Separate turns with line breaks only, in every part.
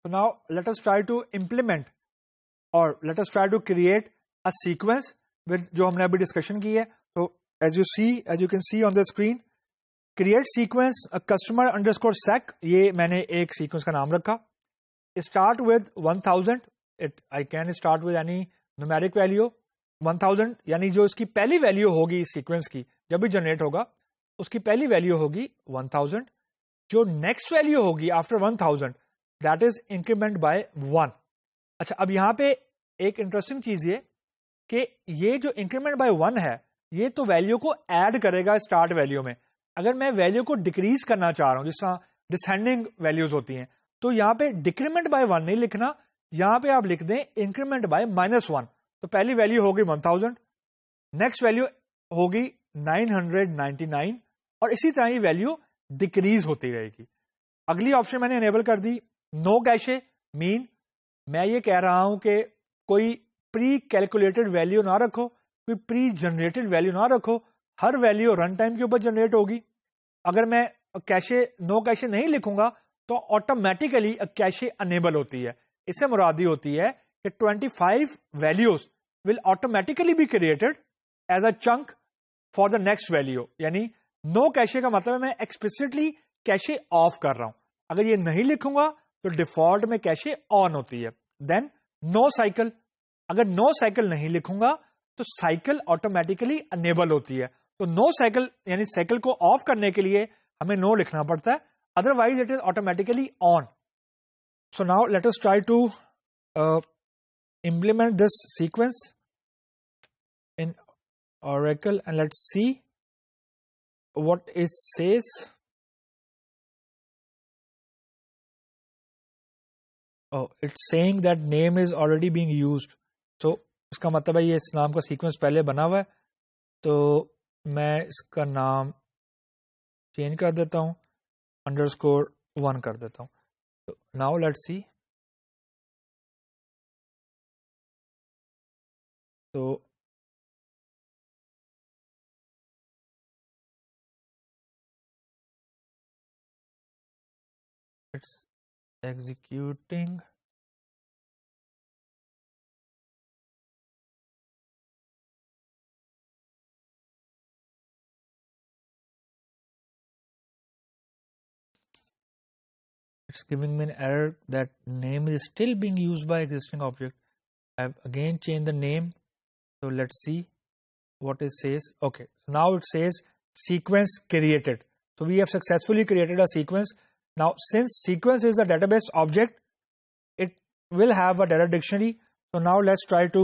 So now let us try to implement or let us try to create a sequence with جو ہم نے ابھی discussion کی ہے. So as you can see on the screen, create sequence customer underscore sec, یہ میں نے ایک سیکوینس کا نام رکھا. Start with 1000. I can start with any numeric value. 1000 یعنی جو اس کی پہلی ویلیو ہوگی اس سیکوینس کی جب بھی جنریٹ ہوگا اس کی پہلی ویلیو ہوگی 1000. جو نیکسٹ ویلیو ہوگی after 1000 that is increment by 1. اچھا اب یہاں پہ ایک انٹرسٹنگ چیز یہ کہ یہ جو انکریمنٹ بائی 1 ہے یہ تو ویلیو کو ایڈ کرے گا اسٹارٹ ویلیو میں. اگر میں ویلیو کو ڈیکریز کرنا چاہ رہا ہوں جس طرح ڈسینڈنگ ویلیوز ہوتی ہیں تو یہاں پہ ڈیکریمنٹ بائی 1 نہیں لکھنا, یہاں پہ آپ لکھ دیں انکریمنٹ بائی -1. تو پہلی ویلیو ہوگی 1000, نیکسٹ ویلیو ہوگی 999 اور اسی طرح یہ ویلیو ڈیکریز ہوتی رہے گی. اگلی آپشن میں نے انیبل کر دی نو کیشے مین. میں یہ کہہ رہا ہوں کہ کوئی پری کیلکولیٹڈ ویلیو نہ رکھو, کوئی پری جنریٹڈ ویلیو نہ رکھو, ہر ویلیو رن ٹائم کے اوپر جنریٹ ہوگی. اگر میں کیشے نو کیشے نہیں لکھوں گا تو آٹومیٹیکلی کیشے انیبل ہوتی ہے. اس سے مرادی ہوتی ہے کہ 25 values will automatically be created as a chunk for the next value. یعنی no cache کا مطلب ہے میں explicitly cache آف کر رہا ہوں. اگر یہ نہیں لکھوں گا تو ڈیفالٹ میں cache آن ہوتی ہے. Then no cycle, اگر no cycle نہیں لکھوں گا تو cycle automatically enable ہوتی ہے. تو no cycle یعنی cycle کو آف کرنے کے لیے ہمیں no لکھنا پڑتا ہے, otherwise it is automatically on. So now let us try to implement this sequence in Oracle and let's see what it says. Oh, it's saying that name is already being used. So اس کا مطلب ہے یہ اس نام کا sequence پہلے بنا ہوا ہے, تو میں اس کا نام چینج کر دیتا ہوں, _1 کر دیتا ہوں. So now let's see. So it's executing. It's giving me an error that name is still being used by existing object. I've again changed the name. So let's see what it says. Okay, so now it says sequence created. So we have successfully created a sequence. Now since sequence is a database object, it will have a data dictionary. So now let's try to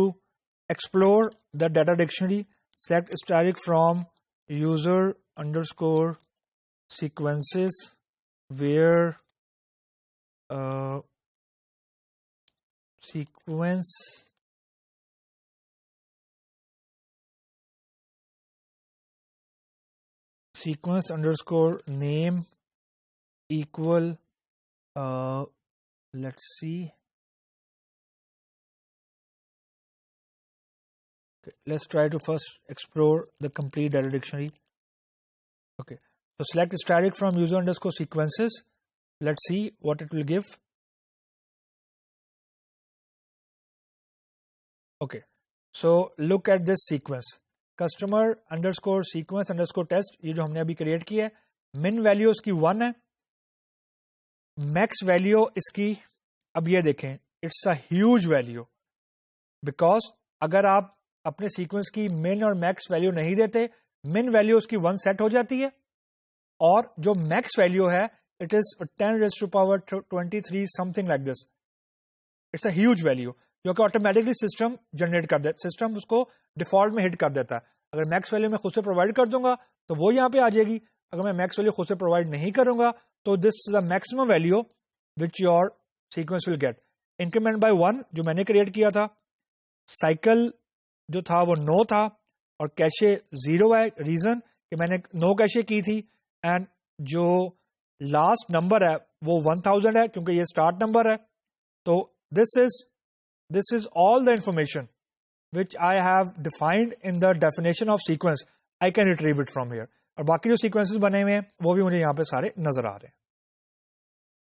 explore the data dictionary. Select static from user underscore sequences where sequence underscore name equal let's see. Okay, let's try to first explore the complete data dictionary. Okay, so select static from user underscore sequences. Let's see what it will give. Okay, so look at this sequence. Customer underscore sequence underscore test, یہ جو ہم نے ابھی create کی ہے, min value اس کی 1 ہے, max value اس کی, اب یہ دیکھیں it's a huge value because اگر آپ اپنے سیکوینس کی min اور max ویلیو نہیں دیتے, min ویلیو اس کی 1 سیٹ ہو جاتی ہے, اور جو max ویلیو ہے it is 10 raised to power 23 something like this. It's a huge value جو کہ آٹومیٹکلی سسٹم جنریٹ کر دیتا, سسٹم اس کو ڈیفالٹ میں ہٹ کر دیتا ہے. اگر میکس ویلیو میں خود سے پرووائڈ کر دوں گا تو وہ یہاں پہ آ جائے گی, اگر میں میکس ویلیو خود سے پرووائڈ نہیں کروں گا تو this is the maximum value which your sequence will get. Increment by 1 جو میں نے کریٹ کیا تھا, سائیکل جو تھا وہ 9 تھا, اور کیشے 0 ہے, ریزن کہ میں نے 9 کیشے کی تھی, اینڈ جو لاسٹ نمبر ہے وہ 1000 ہے کیونکہ یہ اسٹارٹ نمبر ہے. تو this is all the information which I have defined in the definition of sequence. I can retrieve it from here. اور باقی جو سیکوینسز بنے ہوئے ہیں وہ بھی مجھے یہاں پہ سارے نظر آ رہے ہیں.